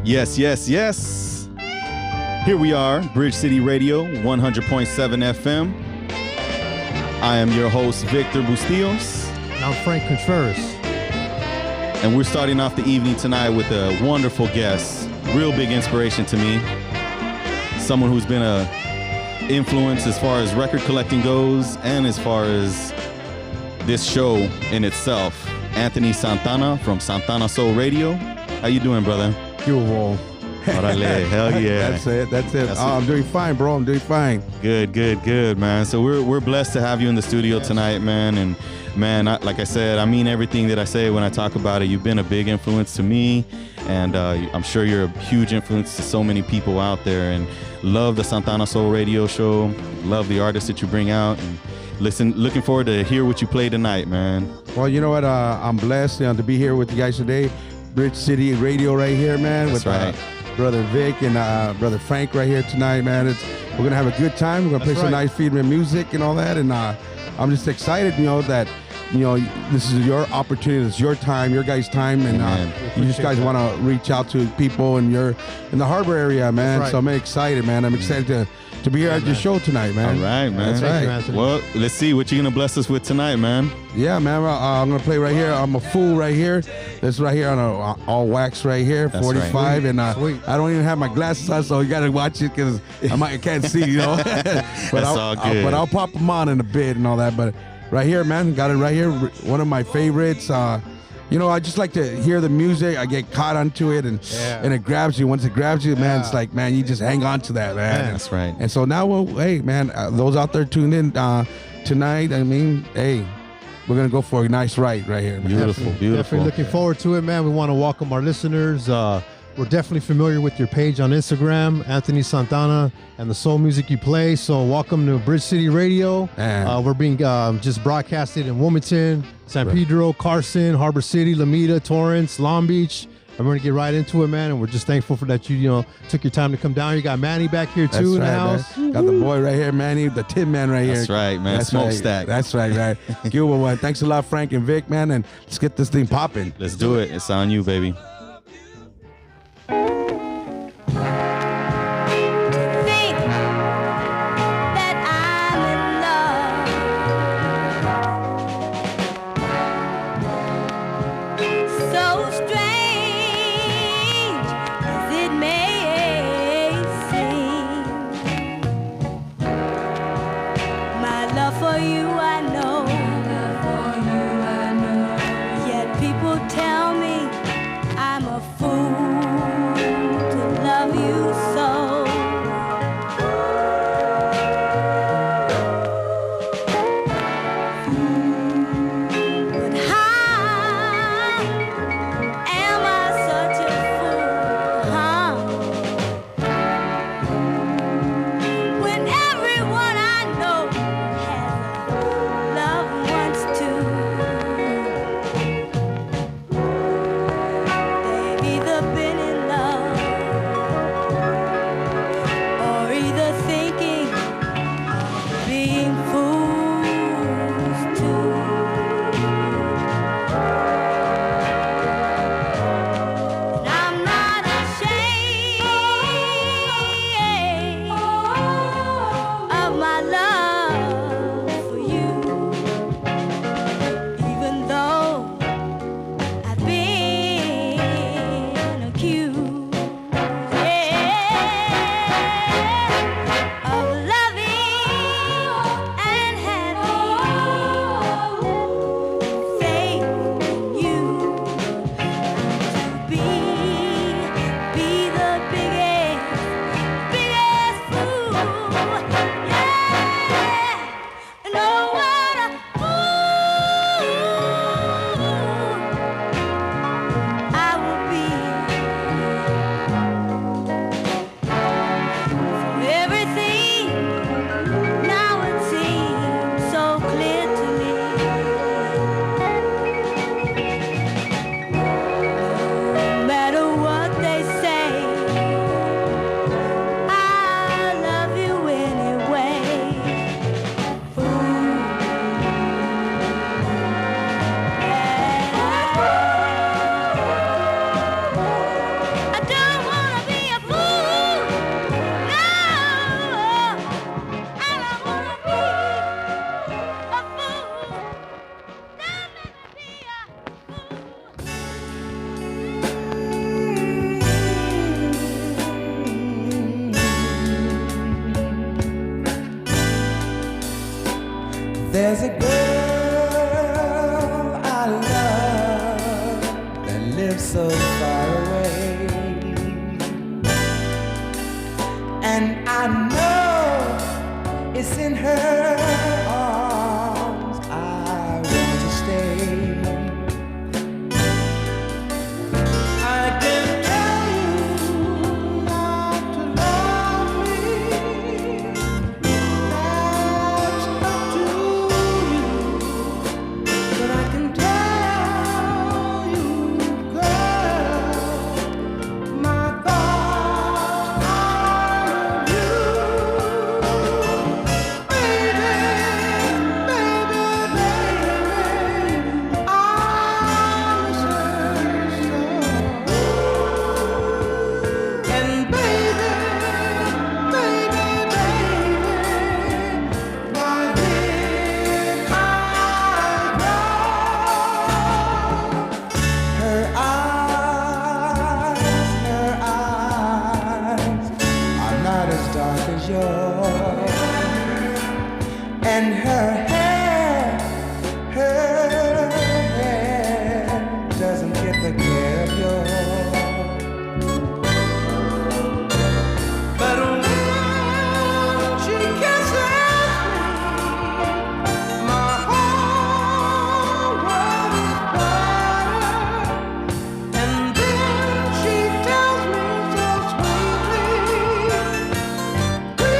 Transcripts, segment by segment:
Yes, yes, yes. Here we are, Bridge City Radio, 100.7 FM. I am your host, Victor Bustillos. And I'm Frank Contreras. And we're starting off the evening tonight with a wonderful guest. Real big inspiration to me. Someone who's been a influence as far as record collecting goes and as far as this show in itself. Anthony Santana from Santana Soul Radio. How you doing, brother? Hell yeah. That's it. I'm doing fine, bro. I'm doing fine. Good, man. So we're blessed to have you in the studio tonight, man. And man, like I said, I mean everything that I say when I talk about it. You've been a big influence to me, and I'm sure you're a huge influence to so many people out there. And love the Santana Soul Radio show. Love the artists that you bring out. And looking forward to hear what you play tonight, man. Well, you know what? I'm blessed to be here with you guys today. Bridge City Radio right here, man. That's with right. Brother Vic and Brother Frank right here tonight, man. We're going to have a good time. We're going to play some nice Friedman music and all that. And I'm just excited, that this is your opportunity. It's your time, your guys' time. And you just guys want to reach out to people in the harbor area, man. Right. So I'm excited, man. I'm excited to be here at your show tonight, man. All right, man. That's right. Well, let's see what you're going to bless us with tonight, man. Yeah, man. I'm going to play right here. I'm a Fool right here. This right here on all wax right here, That's 45. Right. And I don't even have my glasses on, so you got to watch it because I can't see, but That's all good. But I'll pop them on in a bit and all that. But right here, man, got it right here. One of my favorites. I just like to hear the music. I get caught onto it, and it grabs you. Once it grabs you, man, it's like, man, you just hang on to that, man. Yeah, that's right. And so now, hey, man, those out there tuned in tonight, I mean, hey, we're going to go for a nice ride right here, man. Beautiful. Definitely looking forward to it, man. We want to welcome our listeners. We're definitely familiar with your page on Instagram, Anthony Santana, and the soul music you play. So welcome to Bridge City Radio. We're being just broadcasted in Wilmington, San Pedro, Carson, Harbor City, Lomita, Torrance, Long Beach. And we're going to get right into it, man. And we're just thankful for that you took your time to come down. You got Manny back here, too, in the house. Man. Got the boy right here, Manny, the Tin Man right here. That's right, man. Smokestack. That's right. Cuba, thanks a lot, Frank and Vic, man. And let's get this thing popping. Let's do it. It's on you, baby. Yet people tell me I joy. And her hair doesn't get the care of yours. But when she kisses me, my whole world is brighter. And then she tells me so sweetly, we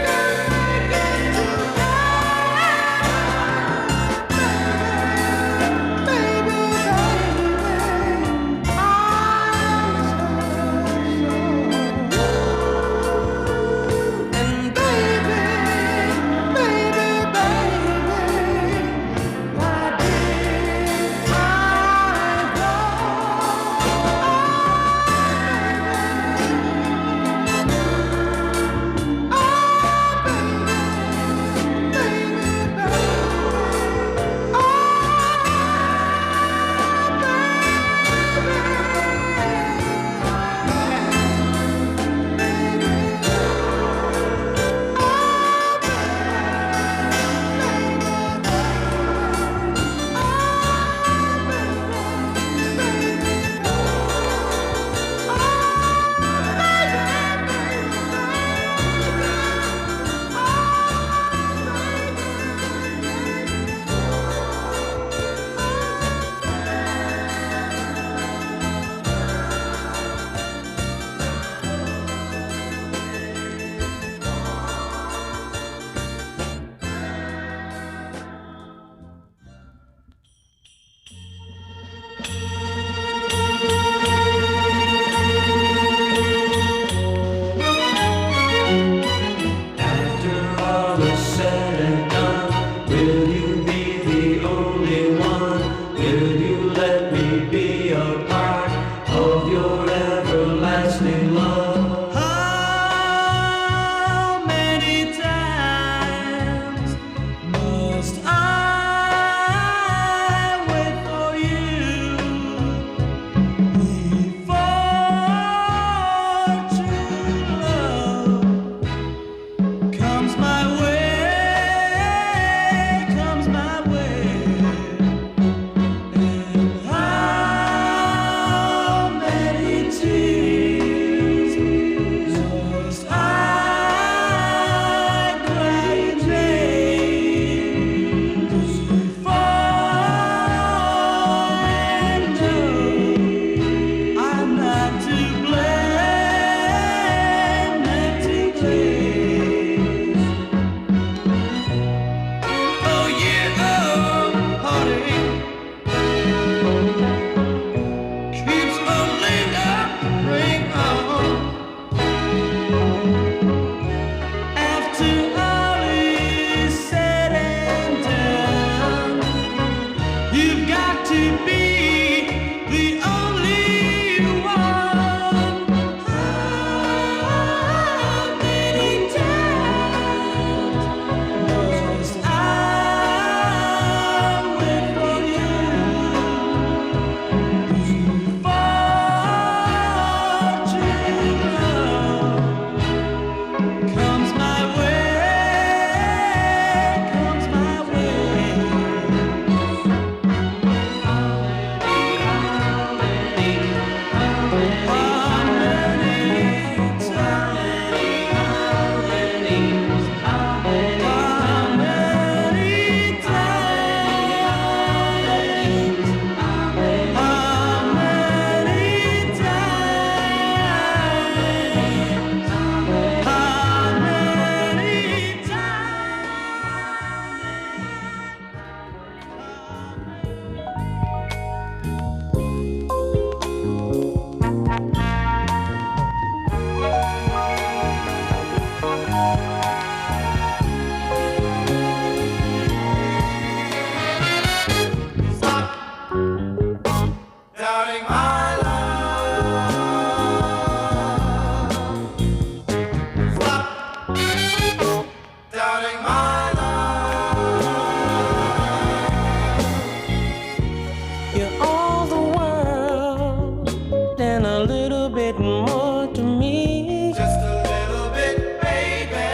can make it together. Baby, I miss her so. And baby, why did I go? After all is said and done, will you be the only one? Will you let me be a part of your everlasting love? How many times must I wait for you before true love comes my way, comes my way? And how many tears must I cry in vain before I know I'm not to blame, not to blame? Oh yeah, oh honey, keeps on lingering on. After all is said and done, you've got to be the only one. How many times must I wait for you before true love comes my way, comes my way? Doubting my love. Stop doubting my love. You're all the world and a little bit more to me. Just a little bit, baby.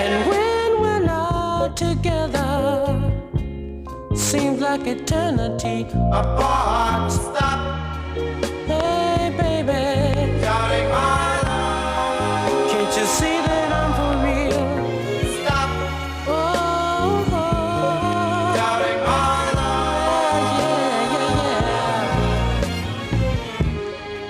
like eternity apart. Stop. Hey, baby. Doubting my love. Can't you see that I'm for real? Stop. Oh, oh. Doubting my love. Yeah, yeah, yeah.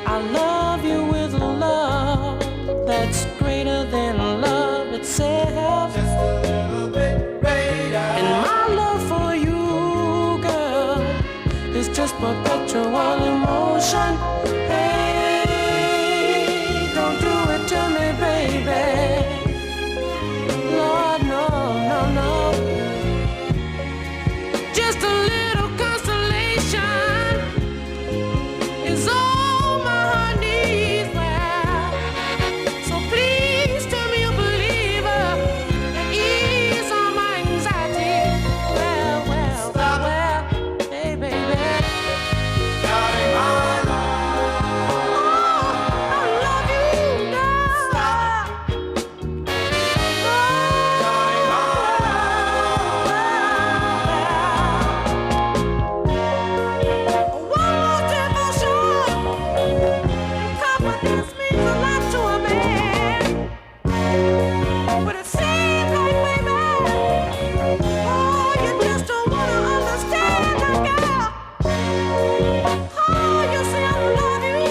I love you with a love that's greater than love itself. Just a little bit greater. And my love for you, girl, is just perpetual emotion. Hey, don't do it to me, baby. Lord, no, no, no. Just a little consolation is all my heart needs. Well, so please tell me you believe her and ease all my anxiety. Well, well, well, hey, baby. Doubting my love. Oh, I love you, girl. Stop. Doubting my love. One more devotion. Confidence means a lot to a man. But it seems like, baby, oh, you just don't wanna understand, girl. Oh, you say I love you,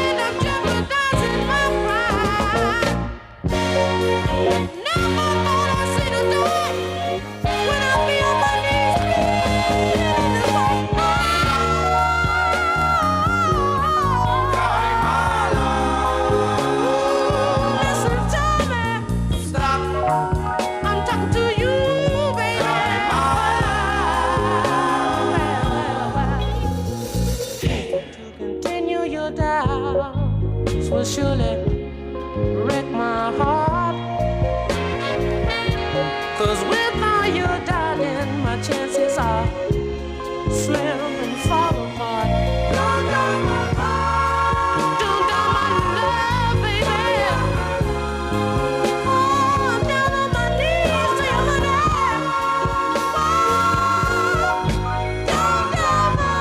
and I'm jeopardizing my pride. Never thought I'd see the day when I'll be on my knees pleading in this way. Doubting my love. Listen to me. Stop. I'm talking to you, baby. Doubting my love. To continue your doubts will surely wreck my heart. 'Cause without you, darling, my chances are slim and far apart. Don't doubt my love. Don't doubt my love, baby. Oh, I'm down on my knees to you, my love. Don't doubt my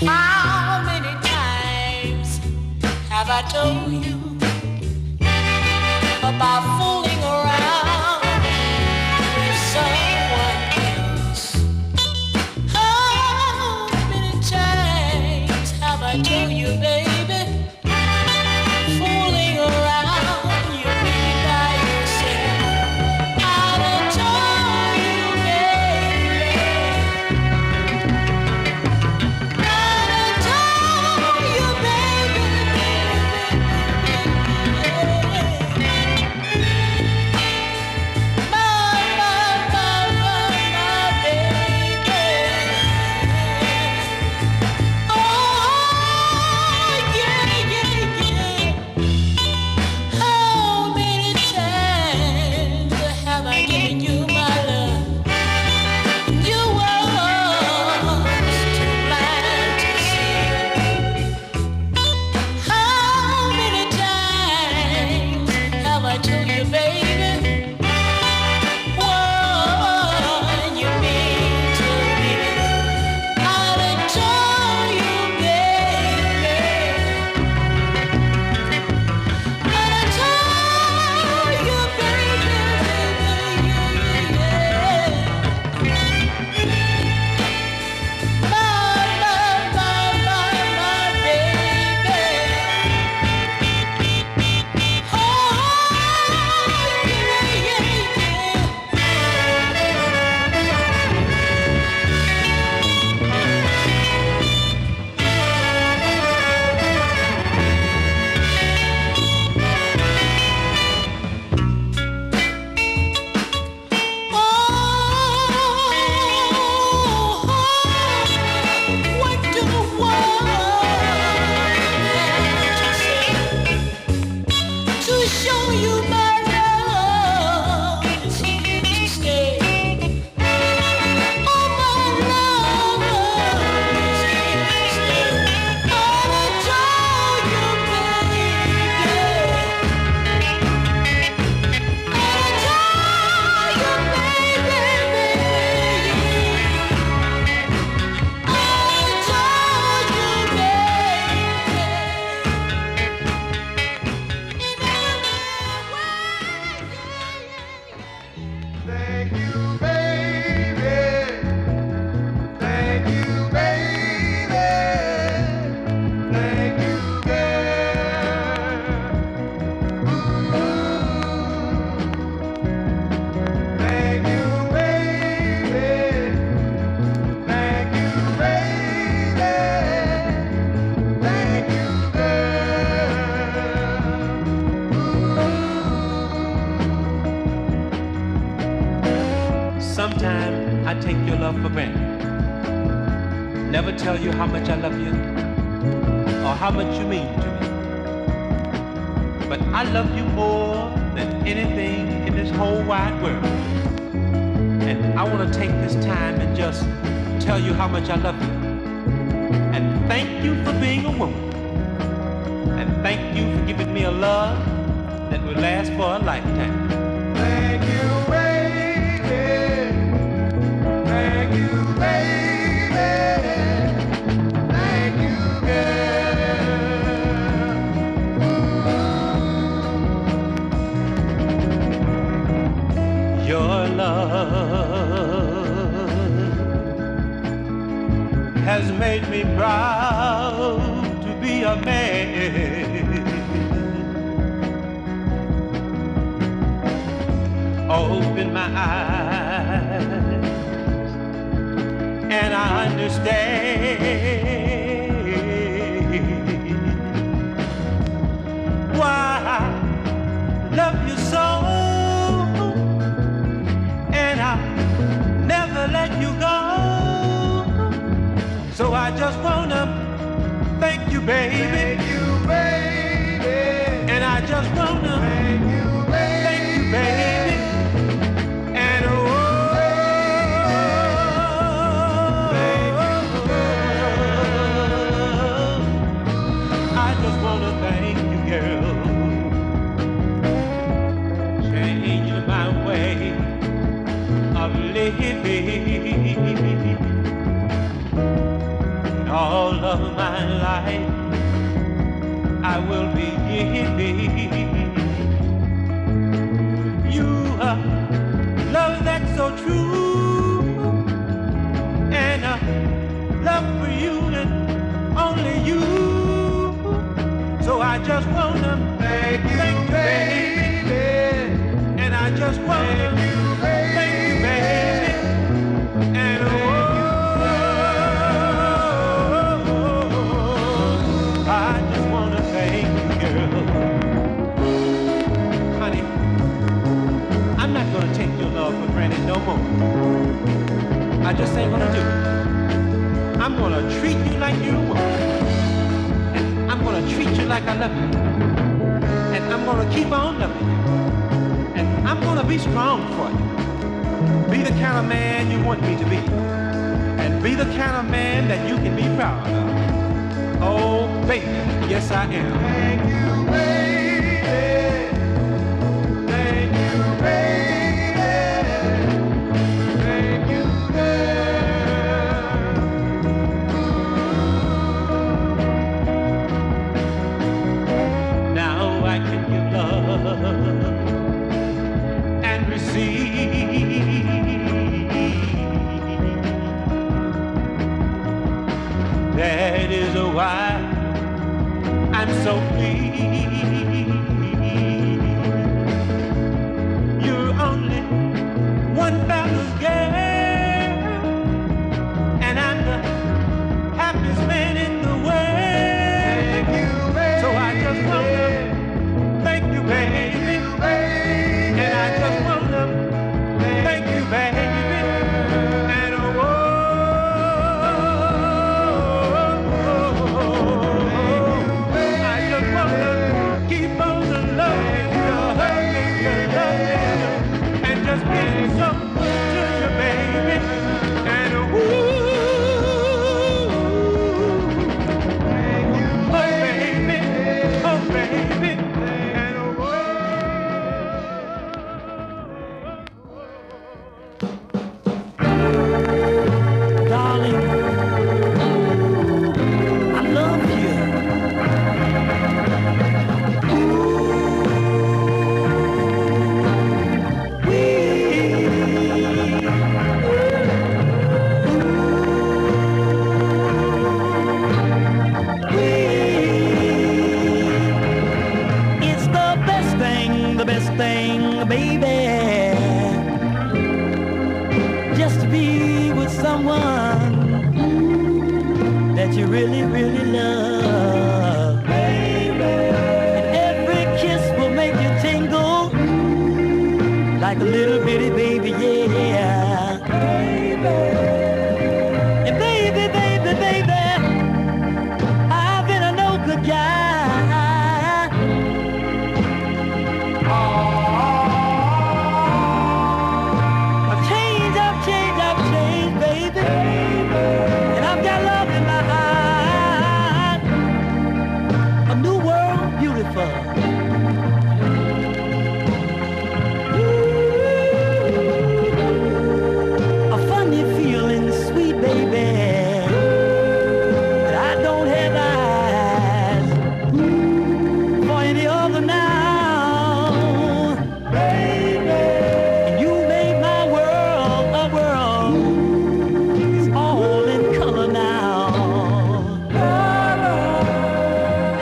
How many times have I told you about fooling around with someone else? How many times have I told you, baby, fooling around, you be by yourself? I done told you, baby. Oh, never tell you how much I love you or how much you mean to me. But I love you more than anything in this whole wide world. And I want to take this time and just tell you how much I love you. And thank you for being a woman. And thank you for giving me a love that will last for a lifetime. Thank you, baby. Thank you, baby. Thank you, girl. Your love has made me proud to be a man. Open my eyes and I understand why I love you so, and I never let you go. So I just wanna thank you, baby. Thank you, baby. And I just wanna Thank you, baby. thank you, baby. And I just wanna thank you, girl. Changing my way of living. And all of my life I will be giving you a love that's so true, and a love for you and only you. So I just wanna Thank you, baby. and I just wanna Thank you, baby. thank you, baby. And I just wanna thank you, girl. Honey, I'm not gonna take your love for granted no more. I just ain't gonna do it. I'm gonna treat you like you're a woman. And I'm gonna treat you like I love you. And I'm gonna keep on loving you. And I'm gonna be strong for you. Be the kind of man you want me to be. And be the kind of man that you can be proud of. Oh, baby, yes I am. Thank you, baby. Thank you, baby. Thank you, girl. Now I can give love and receive. That is why I'm so pleased. You're only one fabulous girl, and I'm the happiest man in the world. Thank you, baby. So I just wanna thank you, baby. And I just wanna thank you, baby. And I just wanna keep on loving you, hugging you, and just being so good to you, baby. And oh, baby, oh, baby. And Darling, I love you. It's the best thing, baby, just to be with someone that you really, really love. Baby. And every kiss will make you tingle like a little bitty baby, yeah. Baby. And baby, baby, baby, beautiful. A funny feeling, sweet baby. I don't have eyes for any other now, baby. And you made my world a world. It's all in color now.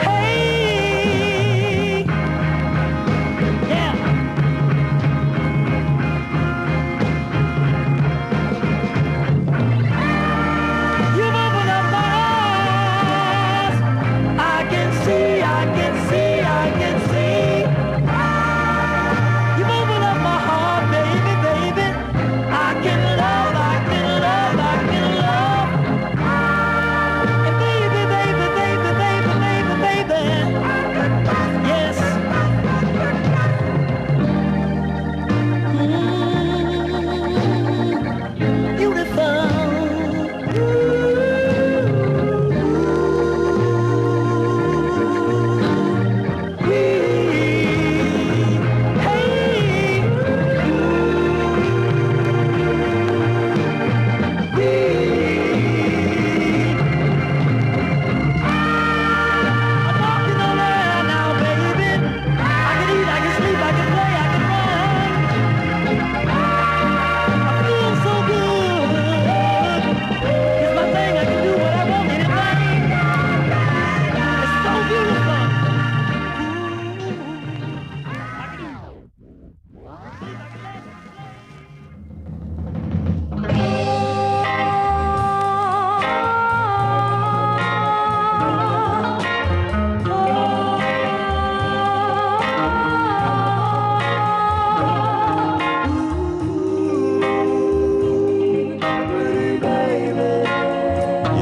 Hey, yeah. You've opened up my eyes. I can see, I can see, I can see. You've opened up my heart, baby, baby. I can love, I can love, I can love. And baby, baby, baby, baby, baby, baby. Yes. Beautiful.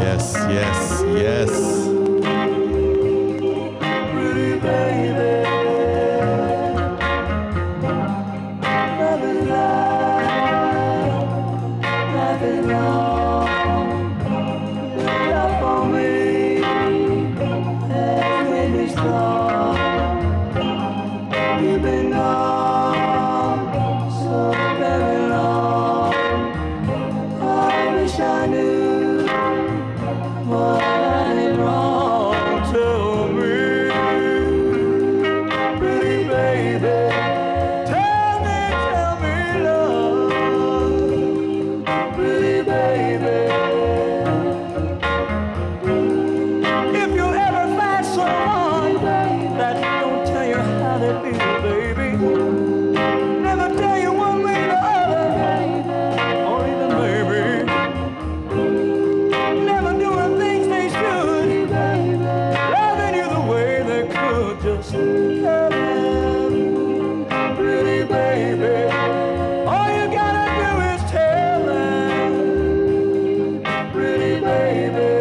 Yes, yes, yes. If you ever find someone that don't tell you how they feel, baby, never tell you one way or the other, or even maybe never doing things they should, loving you the way they could, just tell them, pretty baby. All you gotta do is tell them, pretty baby.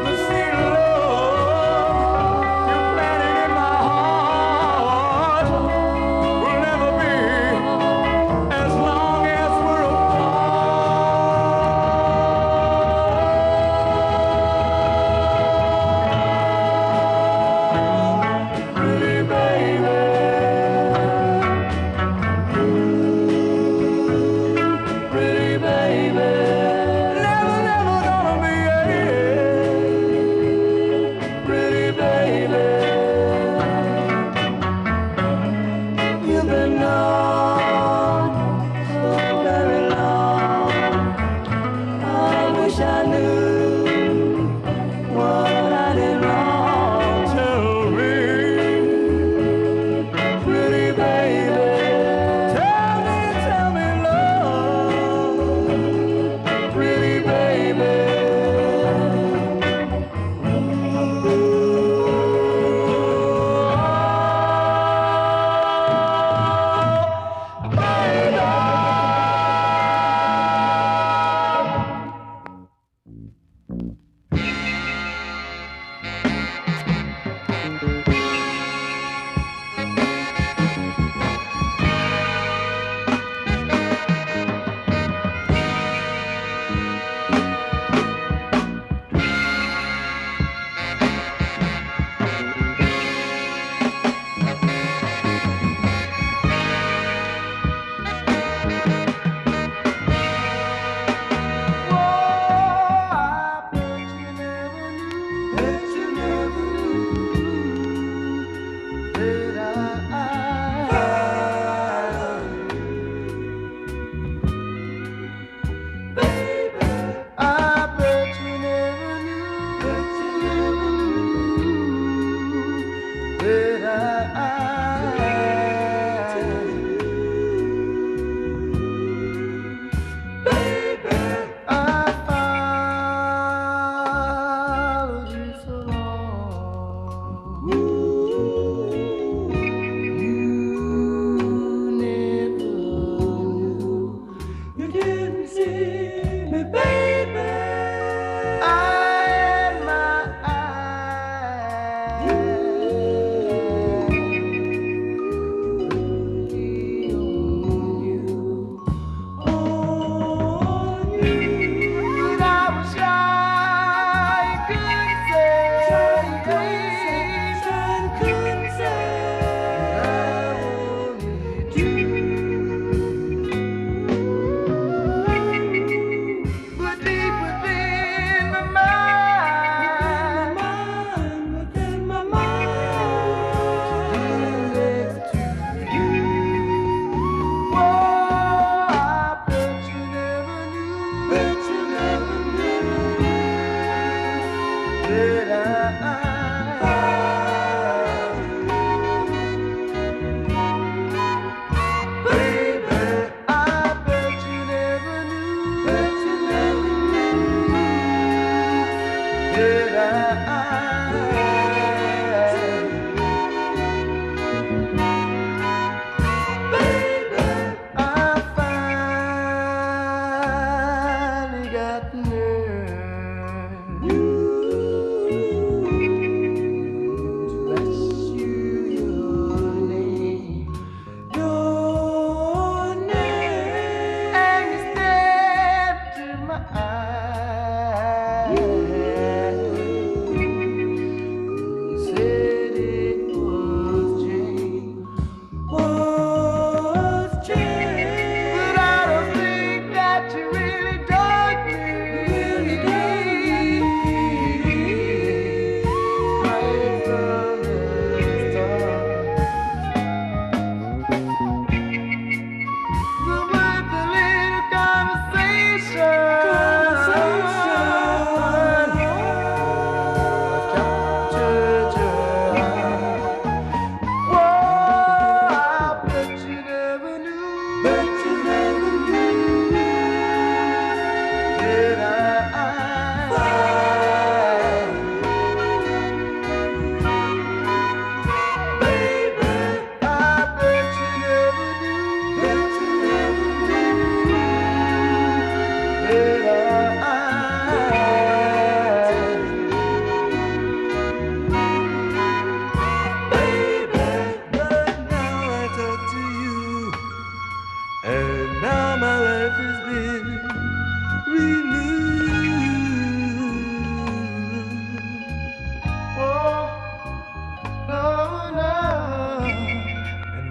The sweet love you planted in my heart will never be as long as we're apart.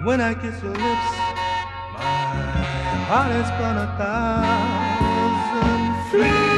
when I kiss your lips, my heart has spun 1,000 fleas.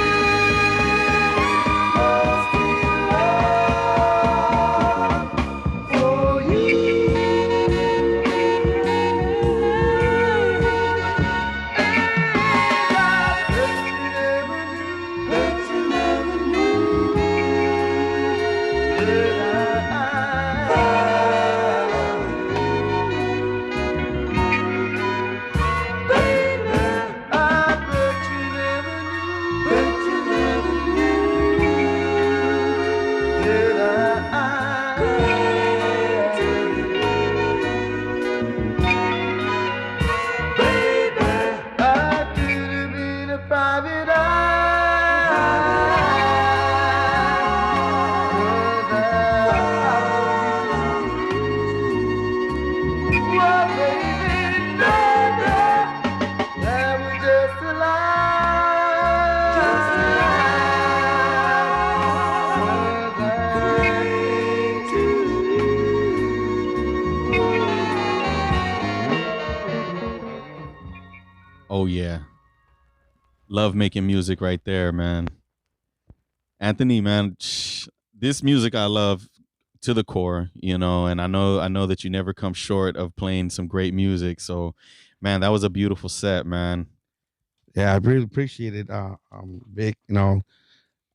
Oh yeah, love making music right there, man. Anthony, man, this music I love to the core, you know, and I know that you never come short of playing some great music. So, man, that was a beautiful set, man. Yeah, I really appreciate it, Vic. You know,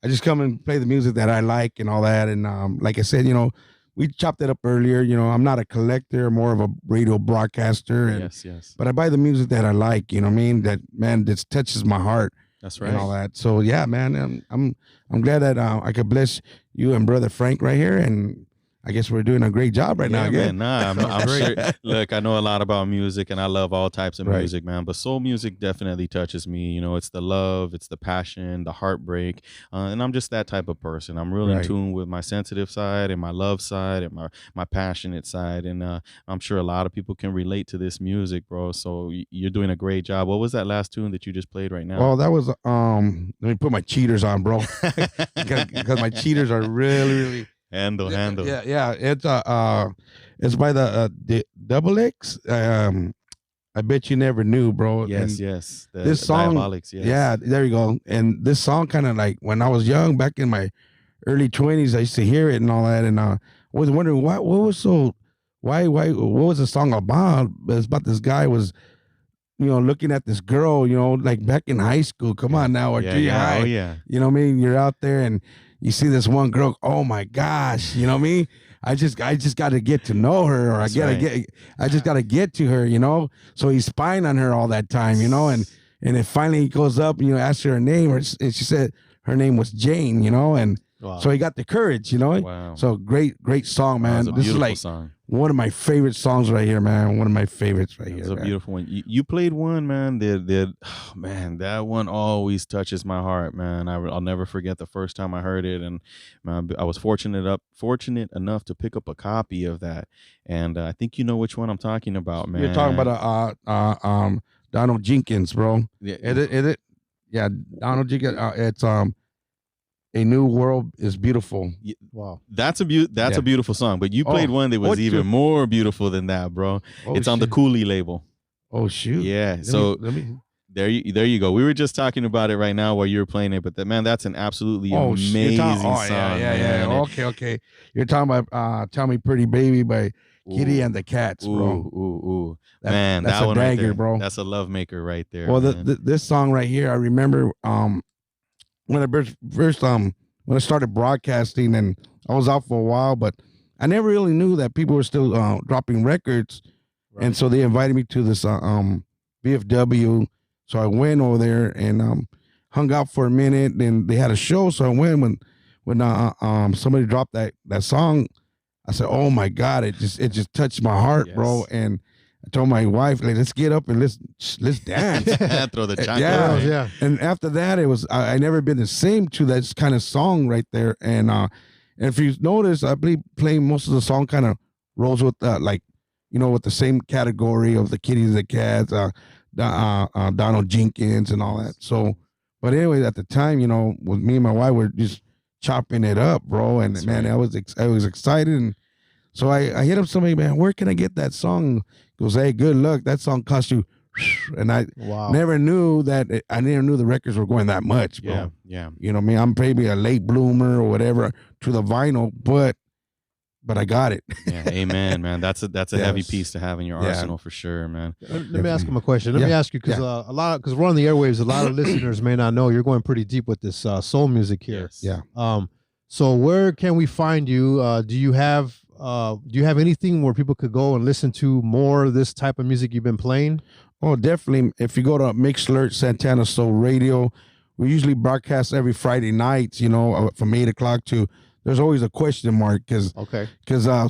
I just come and play the music that I like and all that. And like I said, you know, we chopped it up earlier. You know, I'm not a collector, more of a radio broadcaster. And, Yes, yes. But I buy the music that I like. You know what I mean? That man, this touches my heart. That's right. And all that. So yeah, man, I'm glad that I could bless you and brother Frank right here, and I guess we're doing a great job right now. Yeah, Again. man. Nah, I'm sure. Look, I know a lot about music, and I love all types of Right. music, man. But soul music definitely touches me. You know, it's the love, it's the passion, the heartbreak, and I'm just that type of person. I'm really in Right. tune with my sensitive side and my love side and my passionate side, and I'm sure a lot of people can relate to this music, bro. So you're doing a great job. What was that last tune that you just played right now? Well, that was let me put my cheaters on, bro, because my cheaters are really handle. yeah. It's by the Double X. I bet you never knew, bro. Yes, And yes. this song, Diabolics, yes. yeah, there you go. And this song kind of like when I was young, back in my early 20s, I used to hear it and all that, and I was wondering what was so why what was the song about? It's about this guy was, you know, looking at this girl, you know, like back in high school. Come on now, or junior high. Oh yeah. You know what I mean? You're out there and you see this one girl. Oh my gosh, you know what I mean? I just got to get to know her, or That's I right. just got to get to her, you know. So he's spying on her all that time, you know, and it finally goes up, you know, asks her name, and she said her name was Jane, you know, and Wow. so he got the courage, you know. Wow. So great song, That man. was a This is beautiful like song. one of my favorite songs right here, man. One of my favorites right It here. was a man. beautiful one. You played one, man. Oh, man, that one always touches my heart, man. I'll never forget the first time I heard it, and man, I was fortunate enough to pick up a copy of that, and I think you know which one I'm talking about, man. You're talking about Donald Jenkins, bro. Yeah, Is it? Yeah, Donald Jenkins. It's A New World is Beautiful. Wow. that's a Yeah. beautiful song. But you played Oh, one that was what even you- more beautiful than that, bro. Oh, It's on the shit. Cooley label. Oh shoot. Yeah. Let So me. there you go. We were just talking about it right now while you were playing it, but man, that's an absolutely amazing song. Yeah. man. Okay. You're talking about "Tell Me Pretty Baby" by Kitty Ooh. and the Cats, bro. Ooh. That- Man, that's that a one right dagger, there, bro. That's a love maker right there. Well, man. this song right here, I remember when I first when I started broadcasting, and I was out for a while, but I never really knew that people were still dropping records, and so they invited me to this VFW. So I went over there and hung out for a minute. And they had a show, so I went when somebody dropped that song. I said, "Oh my God!" It just touched my heart, bro. Yes. And I told my wife, "Like, let's get up and let's dance." Throw the chocolate. Yeah. right? Yeah. And after that, it was I never been the same to that kind of song right there. And if you notice, I believe playing most of the song kind of rolls with like, you know, with the same category of the Kitties, the Cats, Donald Jenkins, and all that. So, but anyway, at the time, you know, with me and my wife were just chopping it up, bro. And That's man, right. I was excited, and So I hit up somebody, man, where can I get that song? He goes, hey, good luck. That song cost you. And I never knew that. I never knew the records were going that much, bro. Yeah. You know what I mean? I'm maybe a late bloomer or whatever to the vinyl, but I got it. Yeah, amen, man. That's a heavy piece to have in your arsenal for sure, man. Let me ask him a question. Let me ask you, because because we're on the airwaves, a lot of listeners may not know you're going pretty deep with this soul music here. Yes. Yeah. So where can we find you? Do you have anything where people could go and listen to more of this type of music you've been playing? Oh, definitely. If you go to Mixlr Santana Soul Radio, we usually broadcast every Friday nights, from 8 o'clock to, there's always a question mark because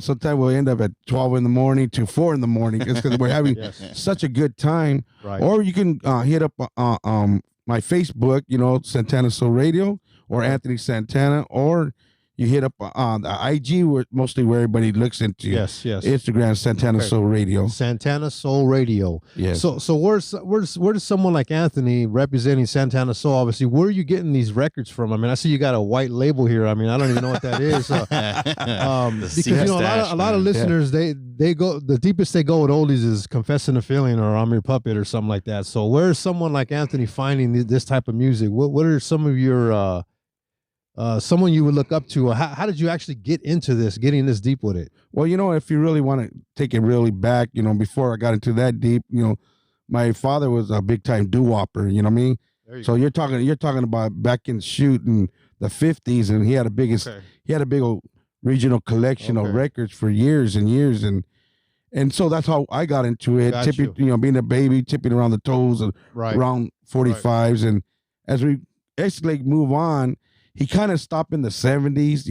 sometimes we'll end up at 12 in the morning to 4 in the morning because we're having such a good time. Right. Or you can hit up my Facebook, Santana Soul Radio or Anthony Santana, or you hit up on the IG, mostly where everybody looks into. Yes. Instagram, Santana Soul Radio. Santana Soul Radio. Yes. So where does someone like Anthony representing Santana Soul, obviously, where are you getting these records from? I mean, I see you got a white label here. I mean, I don't even know what that is. Because a lot of listeners, they go, the deepest they go with oldies is Confessing a Feeling or I'm Your Puppet or something like that. So where's someone like Anthony finding this type of music? What are some of your someone you would look up to? How did you actually get into this, getting this deep with it? Well, if you really want to take it really back, before I got into that deep, my father was a big time doo-wopper, you know what I mean? So you're talking about back in shooting the 50s, and he had a big old regional collection of records for years and years, and so that's how I got into it. Being a baby, tipping around the toes of around 45s, and as we basically move on, he kind of stopped in the 70s,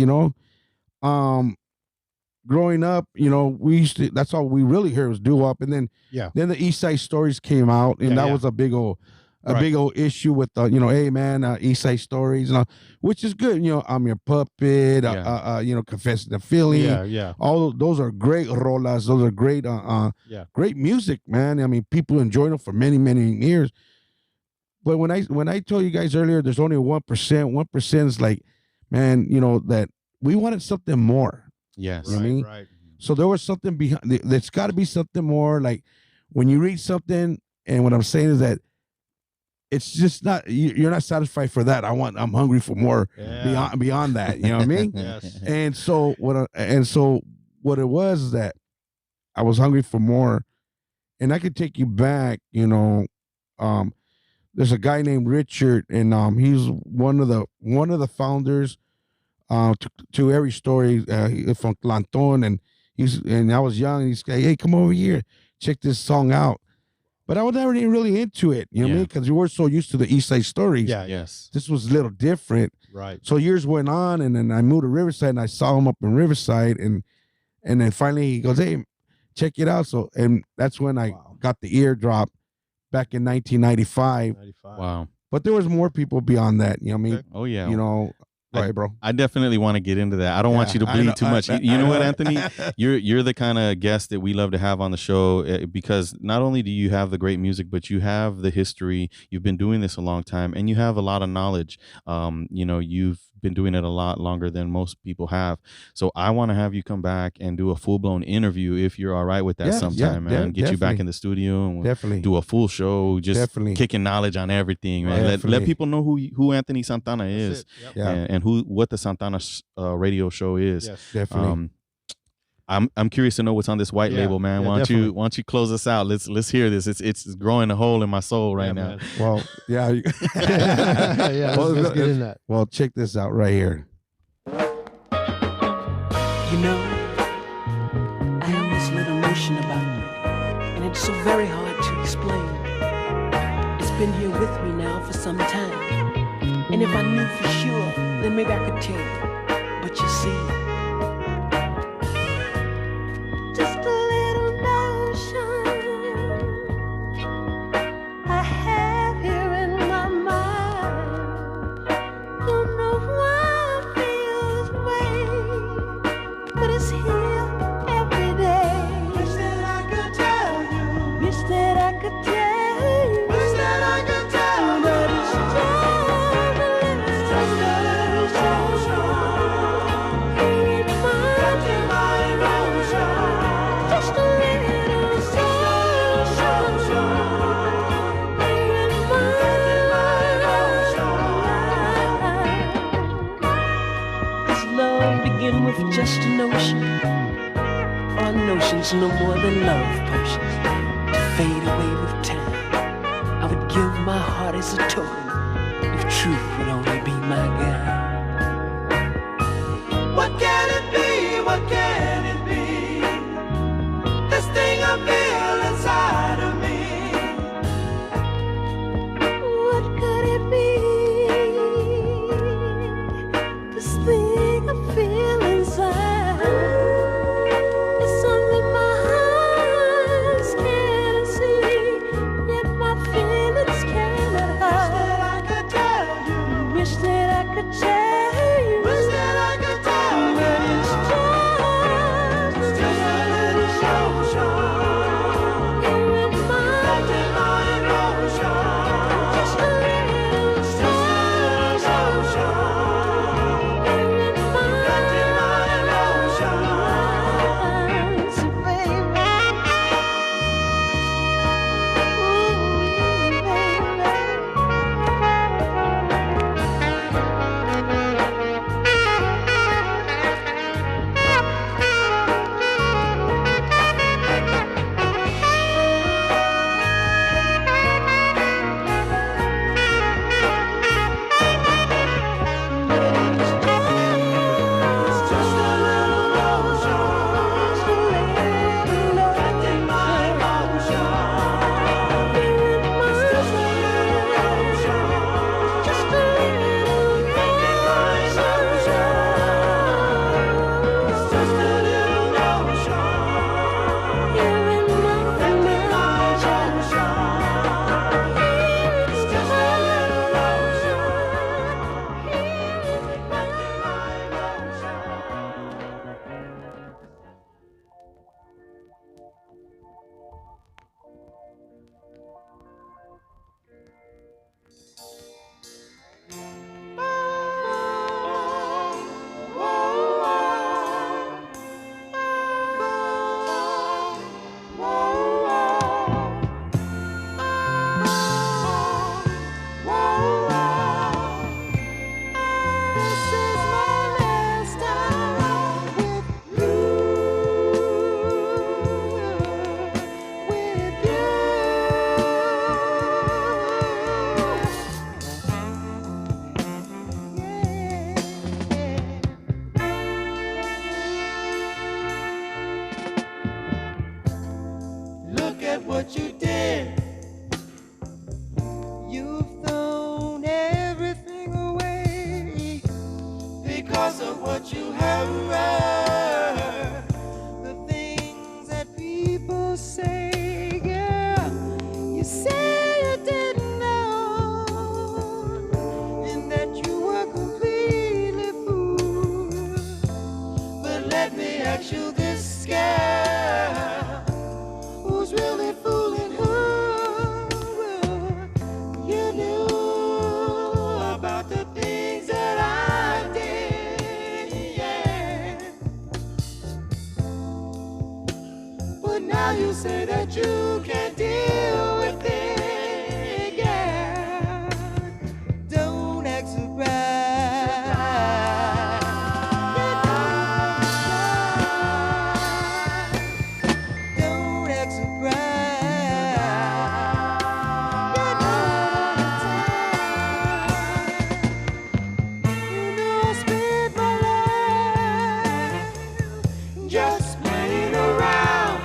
growing up, we used to, that's all we really heard was doo-wop. And then the East Side Stories came out, and that was a big old issue with hey man, East Side Stories, which is good. I'm Your Puppet, Confessing the Feeling. All those are great rolas. Those are great, great music, man. I mean, people enjoyed them for many, many years. But when I told you guys earlier, there's only 1%. 1% is like, man, that we wanted something more. Yes. You know what I mean? Right. So there was something behind. There's got to be something more. Like when you read something, and what I'm saying is that it's just not. You're not satisfied for that. I'm hungry for more beyond that. You know what I mean? Yes. And so what it was is that I was hungry for more, and I could take you back. There's a guy named Richard, and he's one of the founders to every story from Clanton, and I was young, and he's like, hey, come over here, check this song out. But I was never even really into it, you know what I mean? Because we were so used to the East Side Stories. Yeah. Yes. This was a little different. Right. So years went on, and then I moved to Riverside, and I saw him up in Riverside, and then finally he goes, hey, check it out. So, and that's when I got the eardrop back in 1995. Wow. But there was more people beyond that, you know what I mean? Oh yeah. Right, bro. I definitely want to get into that. I don't want you to bleed too much. You know what, Anthony? You're the kind of guest that we love to have on the show, because not only do you have the great music, but you have the history. You've been doing this a long time, and you have a lot of knowledge. You've been doing it a lot longer than most people have. So I want to have you come back and do a full-blown interview, if you're all right with that sometime, man. Get you back in the studio and we'll do a full show, just kicking knowledge on everything, man. Let people know who Anthony Santana is. And what the Santana radio show is. Yes, definitely. I'm curious to know what's on this white label, man. Why don't you close us out? Let's hear this. It's growing a hole in my soul right now. Man. Well, yeah. Let's get in that. Well, check this out right here. I have this little notion about you, and it's so very hard to explain. It's been here with me now for some time, and if I knew for sure, then maybe I could tell you. But you see, just a little notion I have here in my mind. Don't know why I feel this way, but it's here every day. Wish that I could tell you. Wish that I could tell you. Wish that I could tell you that it's just a little, feelings no more than love potions to fade away with time. I would give my heart as a token if truth would only be my guide. What can it be? What can it be? This thing I feel inside of me. What could it be? This thing I feel inside. It's something my eyes can't see, yet my feelings cannot hide. Wish that I could tell you. Wish that I could tell you. But it's just a little emotion. here in my emotion. just a little emotion. here in my emotion. so baby, ooh, baby. Look at what you did. You've thrown everything away because of what you have heard. The things that people say, girl, you say you didn't know, and that you were completely fooled. But let me ask you this, girl. Who's really fooling who? You knew about the things that I did, yeah. But now you say that you can't deal with it, yeah. Don't act surprised. Don't act surprised. You know I spent my life just playing around.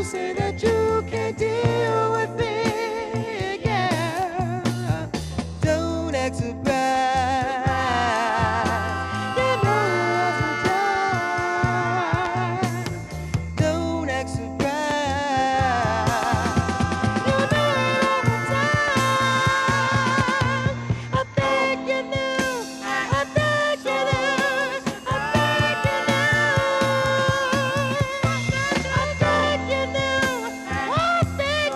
say that you can't deal with it, yeah. Don't act surprised. You know what's the time. Don't act surprised. You know all the time. I think you knew. I think you knew. I think you knew. I think you knew. I think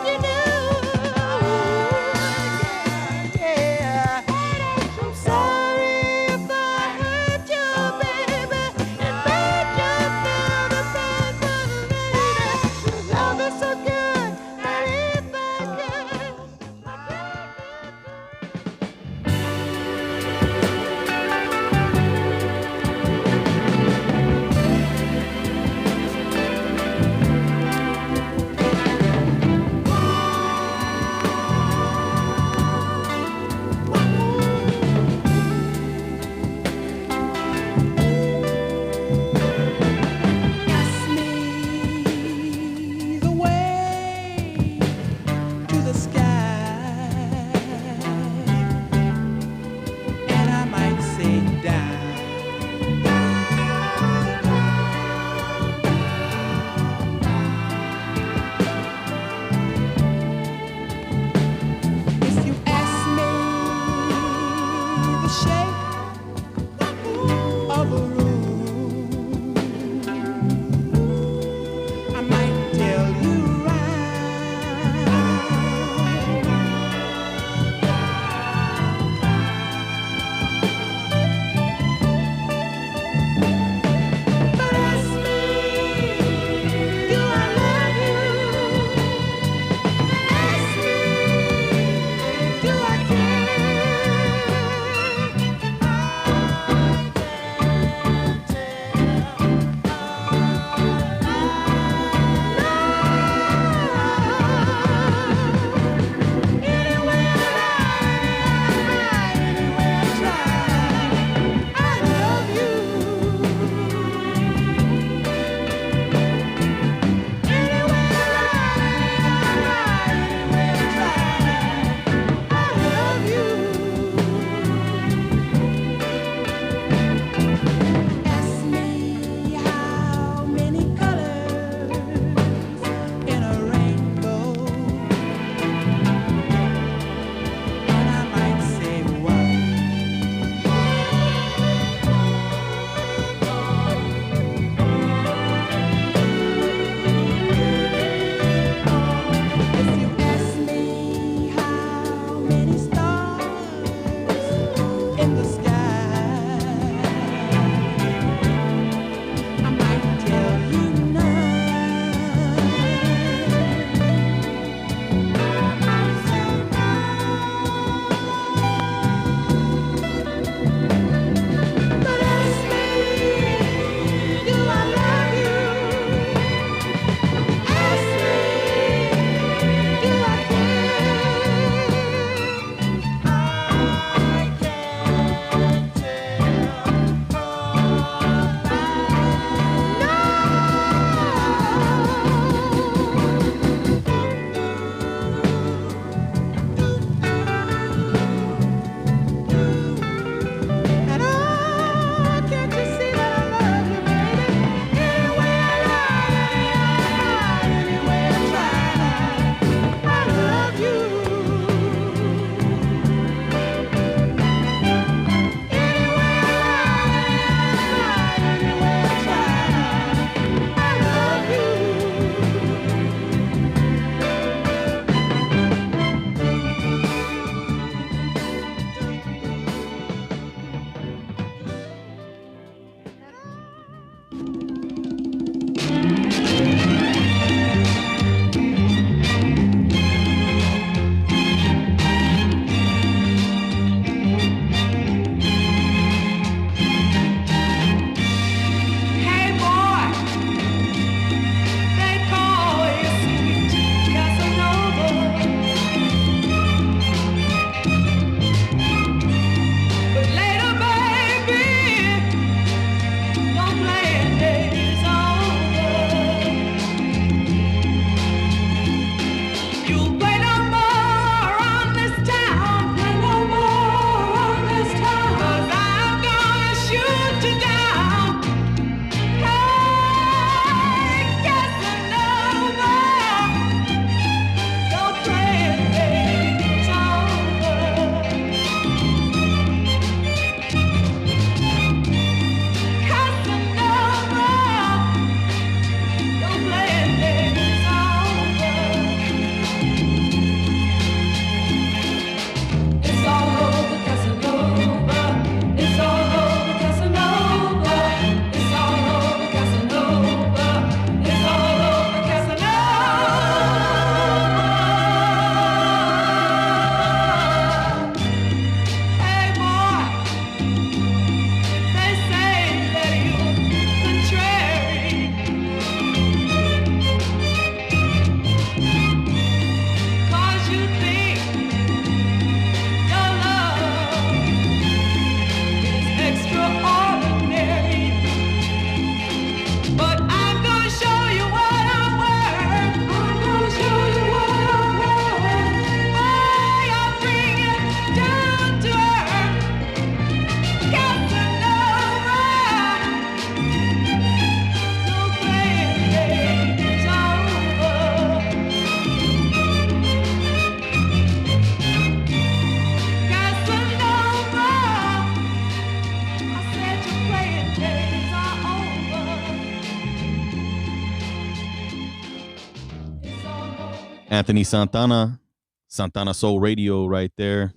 Anthony Santana, Santana Soul Radio right there.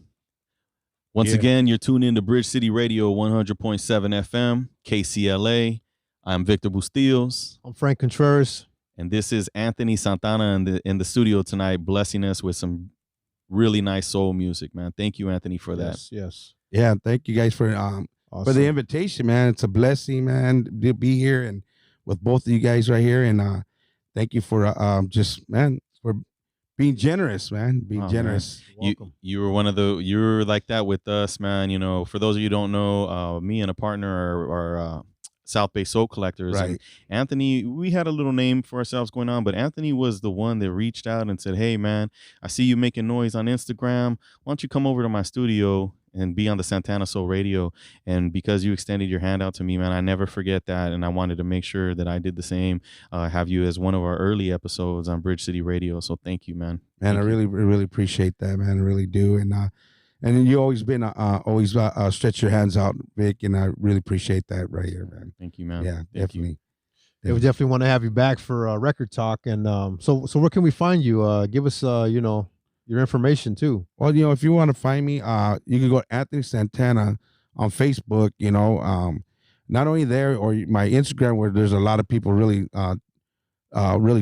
Once again, you're tuned in to Bridge City Radio 100.7 FM, KCLA. I'm Victor Bustillos. I'm Frank Contreras. And this is Anthony Santana in the studio tonight, blessing us with some really nice soul music, man. Thank you, Anthony, for that. Yes. Yeah, thank you guys for the invitation, man. It's a blessing, man, to be here and with both of you guys right here. And thank you for for being generous, man. Being generous. Man. You were you're like that with us, man. You know, for those of you who don't know, me and a partner are South Bay Soul Collectors. Right. And Anthony, we had a little name for ourselves going on, but Anthony was the one that reached out and said, hey, man, I see you making noise on Instagram. Why don't you come over to my studio and be on the Santana Soul Radio? And because you extended your hand out to me, man, I never forget that. And I wanted to make sure that I did the same, have you as one of our early episodes on Bridge City Radio. So thank you, man. Man, I really appreciate that, man. I really do. And you always been always stretch your hands out, Vic, and I really appreciate that right here, man. Thank you, man. Yeah, definitely. Yeah, we definitely want to have you back for Record Talk. And so where can we find you? Give us your information too. Well, if you want to find me, you can go to Anthony Santana on Facebook. Not only there or my Instagram, where there's a lot of people really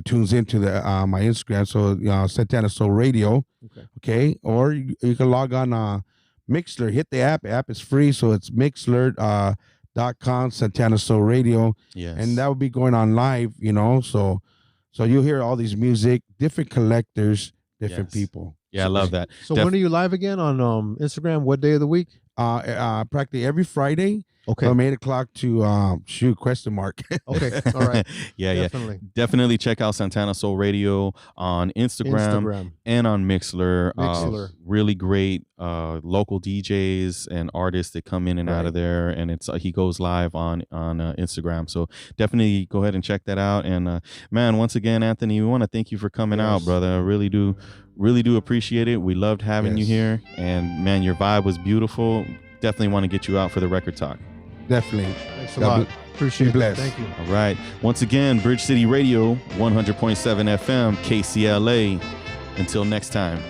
tunes into my Instagram. So Santana Soul Radio. Okay. Or you can log on Mixler. Hit the app. App is free, so it's Mixler.com Santana Soul Radio. Yes. And that will be going on live. So you'll hear all these music, different collectors, different people. Yeah, I love that. So when are you live again on Instagram? What day of the week? Practically every Friday. Okay. From 8 o'clock to question mark. Okay. All right. Yeah. Definitely check out Santana Soul Radio on Instagram. And on Mixler. Really great local DJs and artists that come in and out of there, and he goes live on Instagram. So definitely go ahead and check that out. And man, once again, Anthony, we want to thank you for coming out, brother. I really do appreciate it. We loved having you here, and man, your vibe was beautiful. Definitely want to get you out for the Record Talk. Definitely. Thanks a lot. Appreciate it. Thank you. All right. Once again, Bridge City Radio, 100.7 FM, KCLA. Until next time.